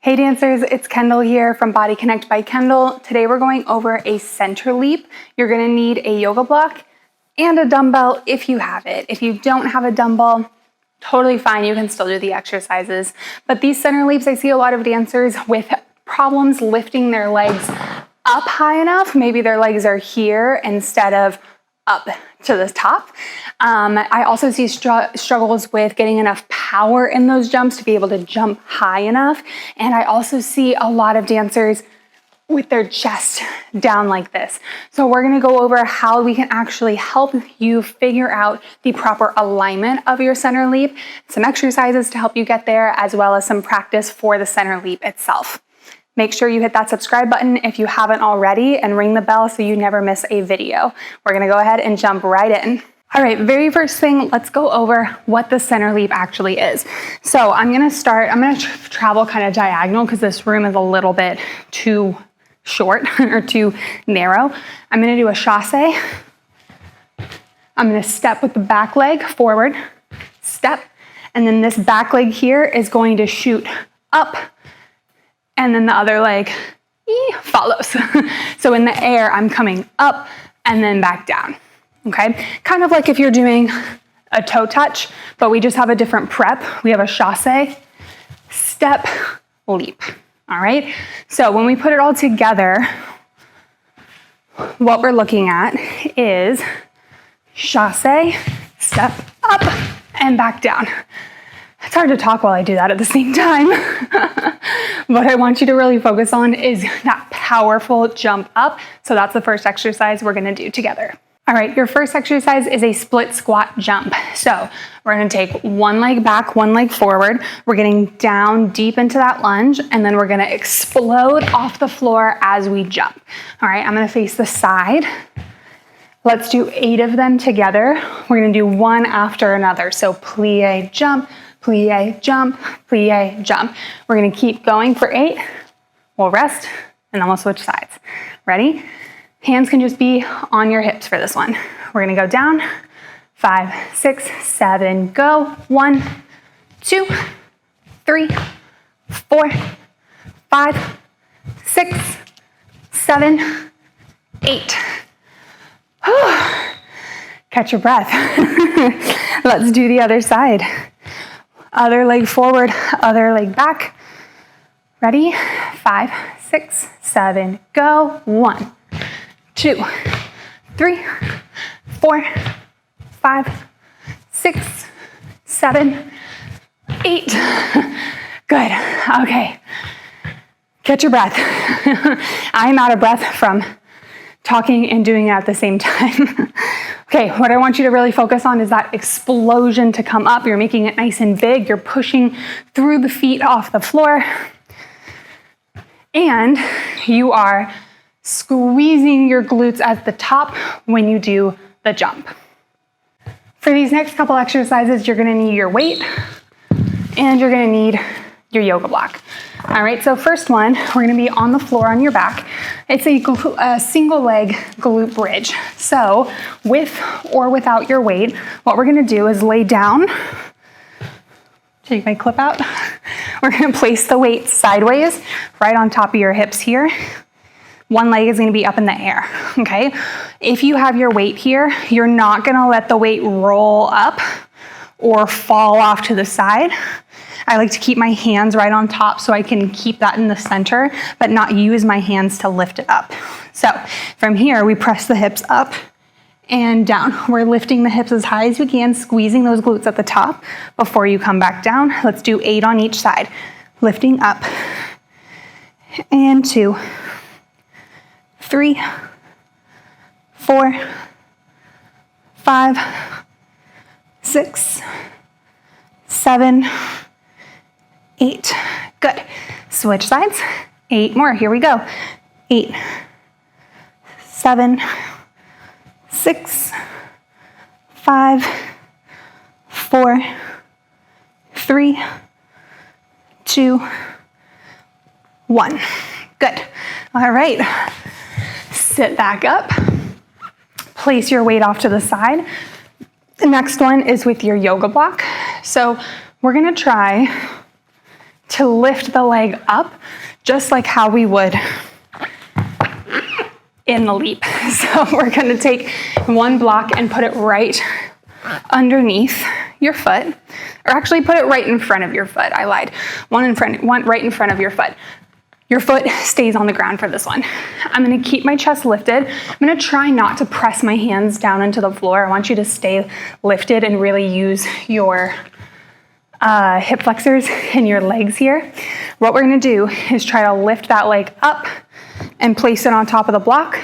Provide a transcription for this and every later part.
Hey dancers, it's Kendall here from BodyKinect by Kendall. Today we're going over a center leap. You're gonna need a yoga block and a dumbbell if you have it. If you don't have a dumbbell, totally fine, you can still do the exercises. But these center leaps, I see a lot of dancers with problems lifting their legs up high enough. Maybe their legs are here instead of up to the top. I also see struggles with getting enough power in those jumps to be able to jump high enough. And I also see a lot of dancers with their chest down like this. So we're gonna go over how we can actually help you figure out the proper alignment of your center leap, some exercises to help you get there, as well as some practice for the center leap itself. Make sure you hit that subscribe button if you haven't already and ring the bell so you never miss a video. We're gonna go ahead and jump right in. All right, very first thing, let's go over what the center leap actually is. So I'm gonna travel kind of diagonal because this room is a little bit too short or too narrow. I'm gonna do a chasse. I'm gonna step with the back leg forward, step, and then this back leg here is going to shoot up, and then the other leg follows. So in the air, I'm coming up and then back down, okay? Kind of like if you're doing a toe touch, but we just have a different prep. We have a chasse, step, leap, all right? So when we put it all together, what we're looking at is chasse, step up, and back down. It's hard to talk while I do that at the same time. What I want you to really focus on is that powerful jump up. So that's the first exercise we're gonna do together. All right, your first exercise is a split squat jump. So we're gonna take one leg back, one leg forward. We're getting down deep into that lunge, and then we're gonna explode off the floor as we jump. All right, I'm gonna face the side. Let's do 8 of them together. We're gonna do one after another. So plie, jump, plie, jump, plie, jump. We're gonna keep going for 8. We'll rest, and then we'll switch sides. Ready? Hands can just be on your hips for this one. We're gonna go down, 5, 6, 7, go. 1, 2, 3, 4, 5, 6, 7, 8. Catch your breath. Let's do the other side. Other leg forward, other leg back. Ready? 5, 6, 7, go. 1, 2, 3, 4, 5, 6, 7, 8. Good. Okay. Catch your breath. I am out of breath from talking and doing it at the same time. Okay, what I want you to really focus on is that explosion to come up. You're making it nice and big. You're pushing through the feet off the floor. And you are squeezing your glutes at the top when you do the jump. For these next couple exercises, you're gonna need your weight and you're gonna need your yoga block. All right, so first one, we're gonna be on the floor on your back. It's a single leg glute bridge. So with or without your weight, what we're gonna do is lay down. Take my clip out. We're gonna place the weight sideways, right on top of your hips here. One leg is gonna be up in the air, okay? If you have your weight here, you're not gonna let the weight roll up or fall off to the side. I like to keep my hands right on top so I can keep that in the center, but not use my hands to lift it up. So from here, we press the hips up and down. We're lifting the hips as high as we can, squeezing those glutes at the top before you come back down. Let's do 8 on each side. Lifting up, and 2, 3, 4, 5, 6, 7, 8. Good. Switch sides. 8 more. Here we go. 8, 7, 6, 5, 4, 3, 2, 1. Good. All right. Sit back up. place your weight off to the side. The next one is with your yoga block. So we're gonna try to lift the leg up just like how we would in the leap. So we're gonna take one block and put it right underneath your foot, or actually put it right in front of your foot. I lied. One right in front of your foot. Your foot stays on the ground for this one. I'm gonna keep my chest lifted. I'm gonna try not to press my hands down into the floor. I want you to stay lifted and really use your hip flexors and your legs here. What we're gonna do is try to lift that leg up and place it on top of the block.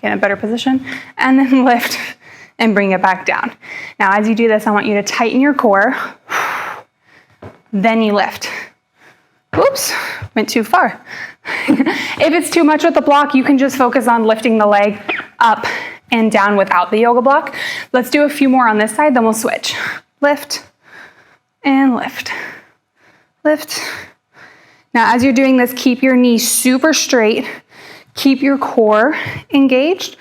Get in a better position, and then lift and bring it back down. Now, as you do this, I want you to tighten your core, then you lift. Oops, went too far. If it's too much with the block, you can just focus on lifting the leg up and down without the yoga block. Let's do a few more on this side, then we'll switch. Lift and lift, lift. Now, as you're doing this, keep your knees super straight, keep your core engaged,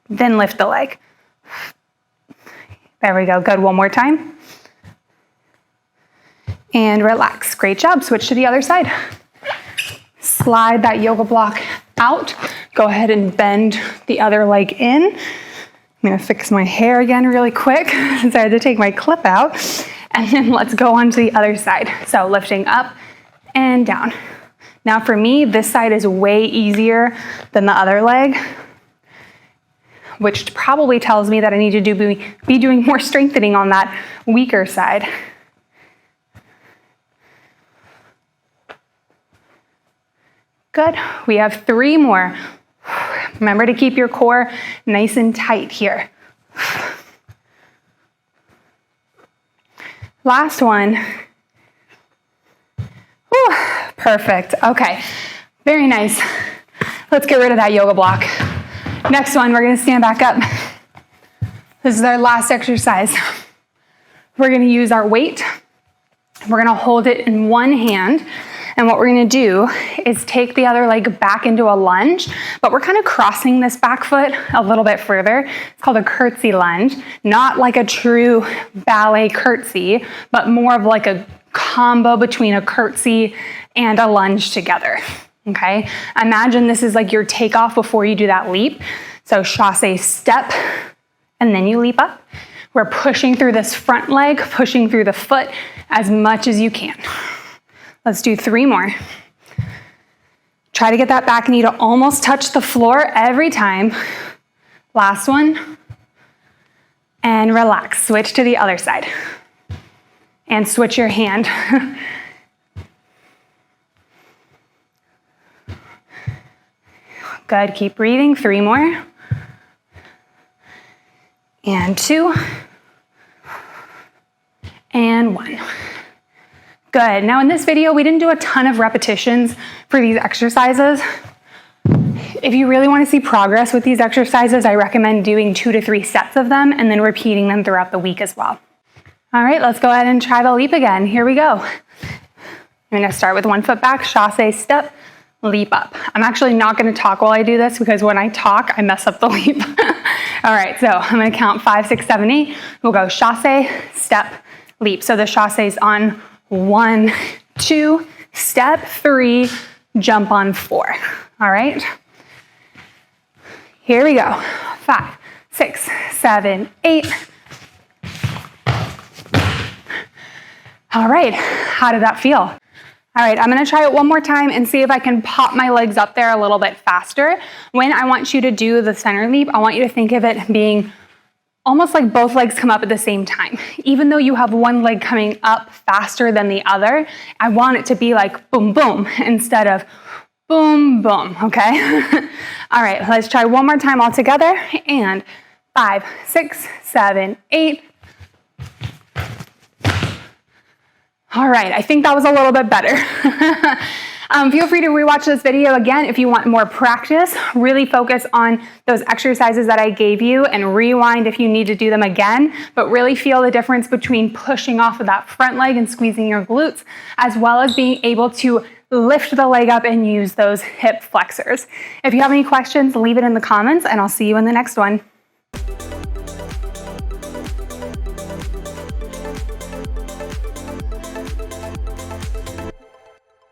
then lift the leg. There we go, good, one more time. And relax, great job. Switch to the other side. Slide that yoga block out. Go ahead and bend the other leg in. I'm gonna fix my hair again really quick since I had to take my clip out. And then let's go on to the other side. So lifting up and down. Now for me, this side is way easier than the other leg, which probably tells me that I need to be doing more strengthening on that weaker side. Good, we have 3 more. Remember to keep your core nice and tight here. Last one. Whew, perfect, okay, very nice. Let's get rid of that yoga block. Next one, we're gonna stand back up. This is our last exercise. We're gonna use our weight. We're gonna hold it in one hand. And what we're gonna do is take the other leg back into a lunge, but we're kind of crossing this back foot a little bit further. It's called a curtsy lunge, not like a true ballet curtsy, but more of like a combo between a curtsy and a lunge together, okay? Imagine this is like your takeoff before you do that leap. So chasse step, and then you leap up. We're pushing through this front leg, pushing through the foot as much as you can. Let's do 3 more. Try to get that back knee to almost touch the floor every time. Last one. And relax. Switch to the other side. And switch your hand. Good, keep breathing. 3 more. And 2. And 1. Good, now in this video, we didn't do a ton of repetitions for these exercises. If you really want to see progress with these exercises, I recommend doing 2 to 3 sets of them and then repeating them throughout the week as well. All right, let's go ahead and try the leap again. Here we go. I'm gonna start with 1 foot back, chasse step, leap up. I'm actually not gonna talk while I do this because when I talk, I mess up the leap. All right, so I'm gonna count 5, 6, 7, 8. We'll go chasse, step, leap. So the chasse is on 1, 2, step, 3, jump on 4. All right? Here we go. 5, 6, 7, 8. All right, how did that feel? All right, I'm gonna try it one more time and see if I can pop my legs up there a little bit faster. When I want you to do the center leap, I want you to think of it being almost like both legs come up at the same time. Even though you have one leg coming up faster than the other, I want it to be like boom, boom, instead of boom, boom, okay? All right, let's try one more time all together. And 5, 6, 7, 8. All right, I think that was a little bit better. Feel free to rewatch this video again if you want more practice. Really focus on those exercises that I gave you and rewind if you need to do them again, but really feel the difference between pushing off of that front leg and squeezing your glutes, as well as being able to lift the leg up and use those hip flexors. If you have any questions, leave it in the comments and I'll see you in the next one.